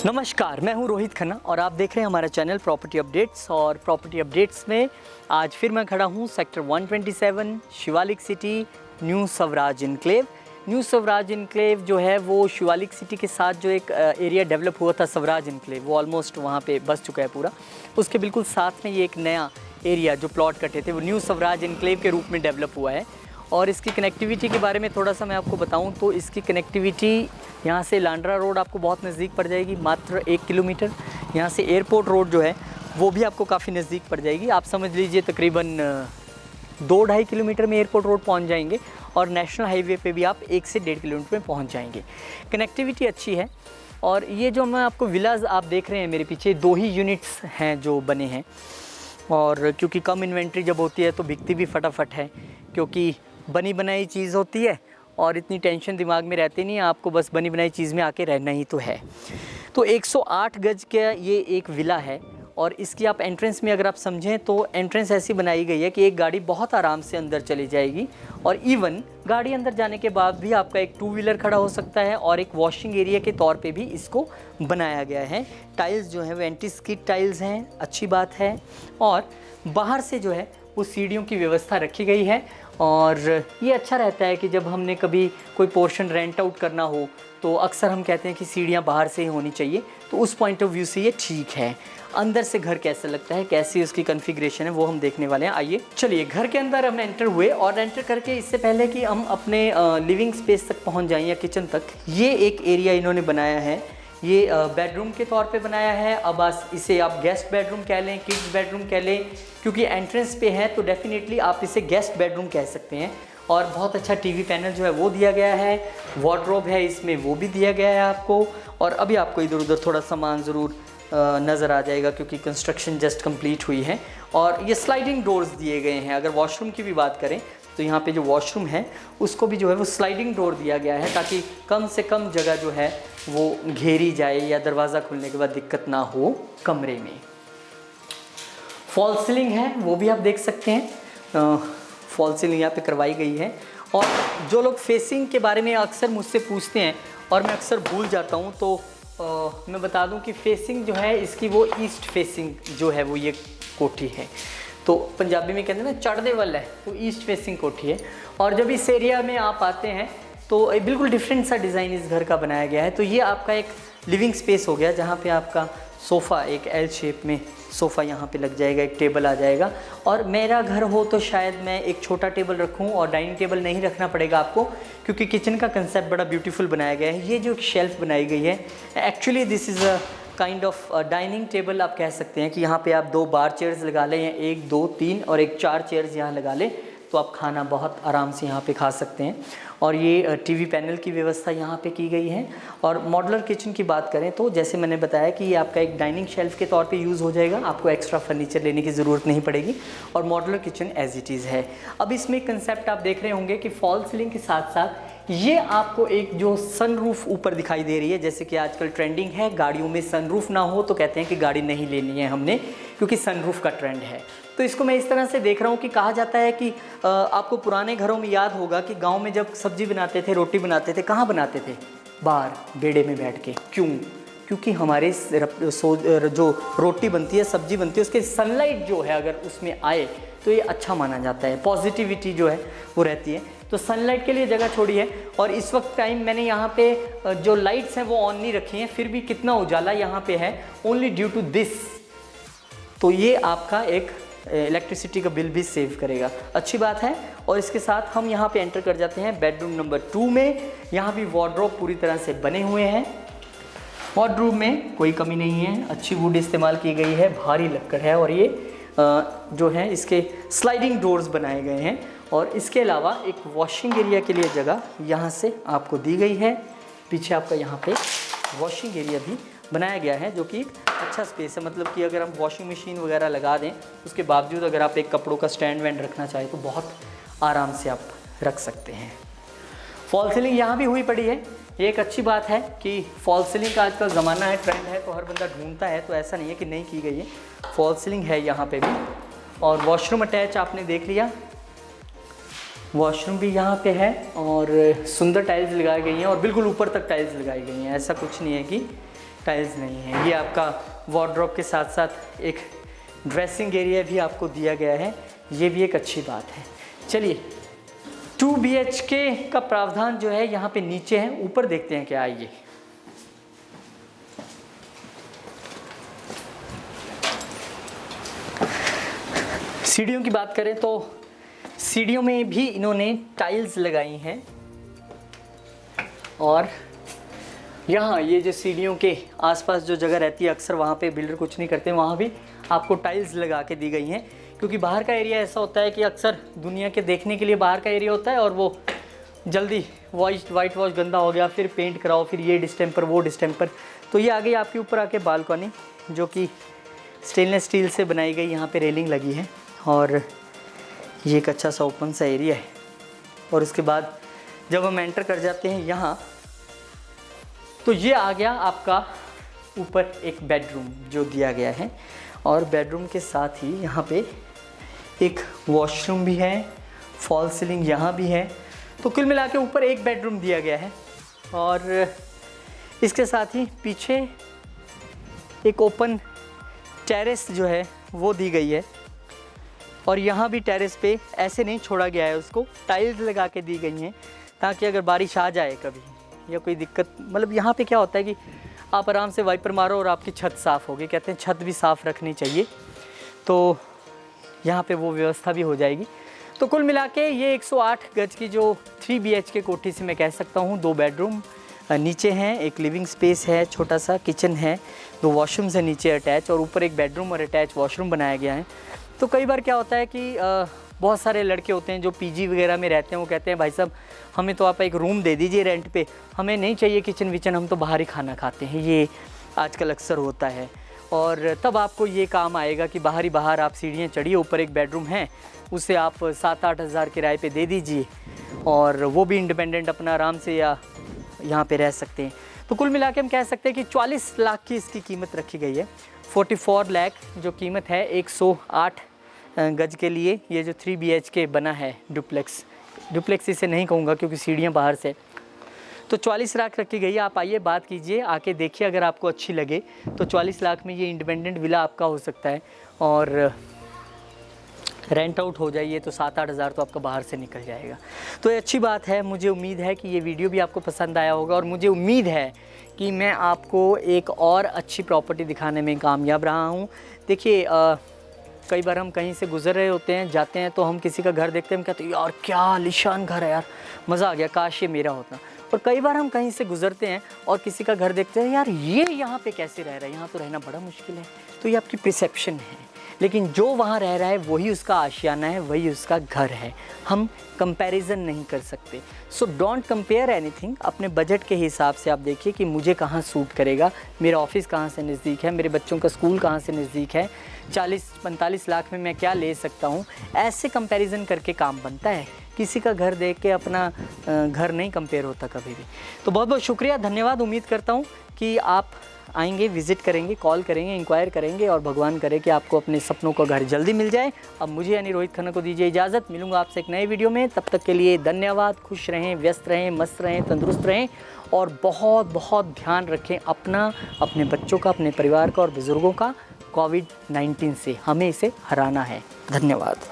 नमस्कार, मैं हूं रोहित खन्ना और आप देख रहे हैं हमारा चैनल प्रॉपर्टी अपडेट्स। और प्रॉपर्टी अपडेट्स में आज फिर मैं खड़ा हूं sector 127 Shivalik city new Swaraj enclave. New Swaraj enclave जो है वो शिवालिक सिटी के साथ जो एक एरिया डेवलप हुआ था स्वराज इनक्लेव, वो ऑलमोस्ट वहां पे बस चुका है पूरा। उसके बिल्कुल साथ में ये एक नया एरिया जो प्लॉट कटे थे वो न्यू स्वराज इनक्लेव के रूप में डेवलप हुआ है। और इसकी कनेक्टिविटी के बारे में थोड़ा सा मैं आपको बताऊं तो इसकी कनेक्टिविटी यहाँ से लांड्रा रोड आपको बहुत नज़दीक पड़ जाएगी, मात्र 1 किलोमीटर। यहाँ से एयरपोर्ट रोड जो है वो भी आपको काफ़ी नज़दीक पड़ जाएगी। आप समझ लीजिए तकरीबन 2-2.5 किलोमीटर में एयरपोर्ट रोड पहुँच जाएंगे और नेशनल हाईवे पे भी आप 1 से 1.5 किलोमीटर में पहुँच जाएंगे। कनेक्टिविटी अच्छी है। और ये जो मैं आपको विलाज आप देख रहे हैं मेरे पीछे, 2 ही यूनिट्स हैं जो बने हैं। और क्योंकि कम इन्वेंट्री जब होती है तो बिकती भी फटाफट है, क्योंकि बनी बनाई चीज़ होती है और इतनी टेंशन दिमाग में रहती नहीं है, आपको बस बनी बनाई चीज़ में आके रहना ही तो है। तो 108 गज का ये एक विला है। और इसकी आप एंट्रेंस में अगर आप समझें तो एंट्रेंस ऐसी बनाई गई है कि एक गाड़ी बहुत आराम से अंदर चली जाएगी। और इवन गाड़ी अंदर जाने के बाद भी आपका एक 2 व्हीलर खड़ा हो सकता है और एक वॉशिंग एरिया के तौर पे भी इसको बनाया गया है। टाइल्स जो है वो एंटी स्किड टाइल्स हैं, अच्छी बात है। और बाहर से जो है वो सीढ़ियों की व्यवस्था रखी गई है। और ये अच्छा रहता है कि जब हमने कभी कोई पोर्शन रेंट आउट करना हो तो अक्सर हम कहते हैं कि सीढ़ियाँ बाहर से ही होनी चाहिए, तो उस पॉइंट ऑफ व्यू से ये ठीक है। अंदर से घर कैसा लगता है, कैसी उसकी कॉन्फ़िगरेशन है, वो हम देखने वाले हैं। आइए चलिए घर के अंदर हम एंटर हुए। और एंटर करके इससे पहले कि हम अपने लिविंग स्पेस तक पहुंच जाएं या किचन तक, ये एक एरिया इन्होंने बनाया है। ये बेडरूम के तौर पे बनाया है। अब इसे आप गेस्ट बेडरूम कह लें, किड्स बेडरूम कह लें, क्योंकि एंट्रेंस पे है तो डेफिनेटली आप इसे गेस्ट बेडरूम कह सकते हैं। और बहुत अच्छा टीवी पैनल जो है वो दिया गया है, वार्डरोब है इसमें वो भी दिया गया है आपको। और अभी आपको इधर उधर थोड़ा सामान ज़रूर नज़र आ जाएगा क्योंकि कंस्ट्रक्शन जस्ट कंप्लीट हुई है। और ये स्लाइडिंग डोर्स दिए गए हैं। अगर वॉशरूम की भी बात करें तो यहाँ पे जो वॉशरूम है उसको भी जो है वो स्लाइडिंग डोर दिया गया है, ताकि कम से कम जगह जो है वो घेरी जाए या दरवाज़ा खुलने के बाद दिक्कत ना हो कमरे में। फॉल सीलिंग है वो भी आप देख सकते हैं। फॉल सीलिंग यहाँ पे करवाई गई है। और जो लोग फेसिंग के बारे में अक्सर मुझसे पूछते हैं और मैं अक्सर भूल जाता हूँ, तो मैं बता दूँ कि फेसिंग जो है इसकी वो ईस्ट फेसिंग जो है वो ये कोठी है। तो पंजाबी में कहते हैं ना चढ़ने वाला है, तो ईस्ट फेसिंग कोठी है। और जब इस एरिया में आप आते हैं तो बिल्कुल डिफरेंट सा डिज़ाइन इस घर का बनाया गया है। तो ये आपका एक लिविंग स्पेस हो गया जहाँ पे आपका सोफ़ा, एक एल शेप में सोफ़ा यहाँ पे लग जाएगा, एक टेबल आ जाएगा। और मेरा घर हो तो शायद मैं एक छोटा टेबल रखूँ और डाइनिंग टेबल नहीं रखना पड़ेगा आपको, क्योंकि किचन का कंसेप्ट बड़ा ब्यूटीफुल बनाया गया है। ये जो एक शेल्फ़ बनाई गई है, actually this is a kind of dining table आप कह सकते हैं। कि यहाँ पे आप 2 बार चेयर्स लगा लें, या 1, 2, 3 और एक 4 चेयर्स यहाँ लगा लें, तो आप खाना बहुत आराम से यहाँ पे खा सकते हैं। और ये टीवी पैनल की व्यवस्था यहाँ पे की गई है। और मॉड्यूलर किचन की बात करें तो जैसे मैंने बताया कि ये आपका एक डाइनिंग शेल्फ के तौर पे यूज़ हो जाएगा, आपको एक्स्ट्रा फर्नीचर लेने की ज़रूरत नहीं पड़ेगी। और modular kitchen as it is है। अब इसमें कंसेप्ट आप देख रहे होंगे कि फॉल सीलिंग के साथ साथ ये आपको एक जो सनरूफ ऊपर दिखाई दे रही है। जैसे कि आजकल ट्रेंडिंग है गाड़ियों में सनरूफ ना हो तो कहते हैं कि गाड़ी नहीं लेनी है हमने, क्योंकि सनरूफ का ट्रेंड है। तो इसको मैं इस तरह से देख रहा हूँ कि कहा जाता है कि आपको पुराने घरों में याद होगा कि गांव में जब सब्जी बनाते थे, रोटी बनाते थे, कहाँ बनाते थे? बाहर बेड़े में बैठ के। क्यों? क्योंकि हमारे जो रोटी बनती है, सब्जी बनती है, उसके सनलाइट जो है अगर उसमें आए तो ये अच्छा माना जाता है, पॉजिटिविटी जो है वो रहती है। तो सनलाइट के लिए जगह छोड़ी है। और इस वक्त टाइम मैंने यहाँ पे जो लाइट्स हैं वो ऑन नहीं रखी हैं, फिर भी कितना उजाला यहाँ पे है, ओनली ड्यू टू दिस। तो ये आपका एक इलेक्ट्रिसिटी का बिल भी सेव करेगा, अच्छी बात है। और इसके साथ हम यहाँ पे एंटर कर जाते हैं बेडरूम नंबर 2 में। यहाँ भी वार्डरोब पूरी तरह से बने हुए हैं। वार्डरोब में कोई कमी नहीं है, अच्छी वुड इस्तेमाल की गई है, भारी लक्कड़ है। और ये जो है इसके स्लाइडिंग डोर्स बनाए गए हैं। और इसके अलावा एक वॉशिंग एरिया के लिए जगह यहाँ से आपको दी गई है। पीछे आपका यहाँ पे वॉशिंग एरिया भी बनाया गया है, जो कि एक अच्छा स्पेस है। मतलब कि अगर हम वॉशिंग मशीन वगैरह लगा दें उसके बावजूद अगर आप एक कपड़ों का स्टैंड वैंड रखना चाहें तो बहुत आराम से आप रख सकते हैं। फॉल सीलिंग यहाँ भी हुई पड़ी है। ये एक अच्छी बात है कि फॉल सीलिंग का आजकल ज़माना है, ट्रेंड है, तो हर बंदा ढूंढता है, तो ऐसा नहीं है कि नहीं की गई है। फॉल सीलिंग है यहाँ पे भी। और वॉशरूम अटैच आपने देख लिया, वॉशरूम भी यहाँ पे है। और सुंदर टाइल्स लगाई गई हैं और बिल्कुल ऊपर तक टाइल्स लगाई गई हैं। ऐसा कुछ नहीं है कि टाइल्स नहीं है। ये आपका वार्डरोब के साथ साथ एक ड्रेसिंग एरिया भी आपको दिया गया है, ये भी एक अच्छी बात है। चलिए 2 BHK का प्रावधान जो है यहाँ पे नीचे है, ऊपर देखते हैं क्या है ये। सीढ़ियों की बात करें तो सीढ़ियों में भी इन्होंने टाइल्स लगाई हैं और यहाँ ये जो सीढ़ियों के आसपास जो जगह रहती है अक्सर वहाँ पे बिल्डर कुछ नहीं करते, वहाँ भी आपको टाइल्स लगा के दी गई हैं। क्योंकि बाहर का एरिया ऐसा होता है कि अक्सर दुनिया के देखने के लिए बाहर का एरिया होता है और वो जल्दी वाइट वॉश गंदा हो गया, फिर पेंट कराओ, फिर ये डिस्टेम्पर वो डिस्टेम्पर। तो ये आ गई आपके ऊपर आके बालकनी जो कि स्टेनलेस स्टील से बनाई गई, यहाँ पे रेलिंग लगी है और ये एक अच्छा सा ओपन सा एरिया है। और उसके बाद जब हम एंटर कर जाते हैं यहाँ तो ये आ गया आपका ऊपर एक बेडरूम जो दिया गया है और बेडरूम के साथ ही यहाँ पे एक वॉशरूम भी है, फॉल सीलिंग यहाँ भी है। तो कुल मिला के ऊपर एक बेडरूम दिया गया है और इसके साथ ही पीछे एक ओपन टेरेस जो है वो दी गई है और यहाँ भी टेरेस पे ऐसे नहीं छोड़ा गया है, उसको टाइल्स लगा के दी गई हैं ताकि अगर बारिश आ जाए कभी या कोई दिक्कत, मतलब यहाँ पे क्या होता है कि आप आराम से वाइपर मारो और आपकी छत साफ़ होगी। कहते हैं छत भी साफ़ रखनी चाहिए, तो यहाँ पे वो व्यवस्था भी हो जाएगी। तो कुल मिला के ये 108 गज की जो 3 BHK कोठी से मैं कह सकता हूँ 2 बेडरूम नीचे हैं, एक लिविंग स्पेस है, छोटा सा किचन है, 2 वॉशरूम्स है नीचे अटैच और ऊपर एक बेडरूम और अटैच वॉशरूम बनाया गया है। तो कई बार क्या होता है कि बहुत सारे लड़के होते हैं जो PG वगैरह में रहते हैं, वो कहते हैं भाई साहब हमें तो आप एक रूम दे दीजिए रेंट पे, हमें नहीं चाहिए किचन विचन, हम तो बाहर ही खाना खाते हैं। ये आजकल अक्सर होता है और तब आपको ये काम आएगा कि बाहर आप सीढ़ियाँ चढ़िए, ऊपर एक बेडरूम है उसे आप 7-8 हज़ार किराए पे दे दीजिए और वो भी इंडिपेंडेंट अपना आराम से या यहाँ पे रह सकते हैं। तो कुल मिला के हम कह सकते हैं कि 44 लाख की इसकी कीमत रखी गई है। 44 लाख जो कीमत है 108 गज के लिए, ये जो 3 BHK बना है डुप्लेक्स इसे नहीं कहूँगा क्योंकि सीढ़ियाँ बाहर से, तो 44 लाख रखी गई है। आप आइए बात कीजिए, आके देखिए, अगर आपको अच्छी लगे तो 44 लाख में ये इंडिपेंडेंट विला आपका हो सकता है और रेंट आउट हो जाइए तो 7-8 हज़ार तो आपका बाहर से निकल जाएगा। तो ये अच्छी बात है। मुझे उम्मीद है कि ये वीडियो भी आपको पसंद आया होगा और मुझे उम्मीद है कि मैं आपको एक और अच्छी प्रॉपर्टी दिखाने में कामयाब रहा हूँ। देखिए कई बार हम कहीं से गुजर रहे होते हैं, जाते हैं, तो हम किसी का घर देखते हैं, हम कहते हैं यार क्या आलीशान घर है यार, मज़ा आ गया, काश ये मेरा होता। और कई बार हम कहीं से गुजरते हैं और किसी का घर देखते हैं, यार ये यहाँ पे कैसे रह रहा है, यहाँ तो रहना बड़ा मुश्किल है। तो ये आपकी परसेप्शन है, लेकिन जो वहाँ रह रहा है वही उसका आशियाना है, वही उसका घर है। हम कंपैरिजन नहीं कर सकते। So don't compare anything. अपने बजट के हिसाब से आप देखिए कि मुझे कहाँ सूट करेगा, मेरा ऑफिस कहाँ से नज़दीक है, मेरे बच्चों का स्कूल कहाँ से नज़दीक है, 40-45 लाख में मैं क्या ले सकता हूँ। ऐसे कंपैरिजन करके काम बनता है, किसी का घर देख के अपना घर नहीं कंपेयर होता कभी भी। तो बहुत बहुत शुक्रिया, धन्यवाद। उम्मीद करता हूँ कि आप आएंगे, विज़िट करेंगे, कॉल करेंगे, इंक्वायर करेंगे और भगवान करे कि आपको अपने सपनों का घर जल्दी मिल जाए। अब मुझे यानी रोहित खन्ना को दीजिए इजाज़त। मिलूंगा आपसे एक नए वीडियो में, तब तक के लिए धन्यवाद। खुश रहें, व्यस्त रहें, मस्त रहें, तंदुरुस्त रहें और बहुत बहुत ध्यान रखें अपना, अपने बच्चों का, अपने परिवार का और बुज़ुर्गों का। कोविड-19 से हमें इसे हराना है। धन्यवाद।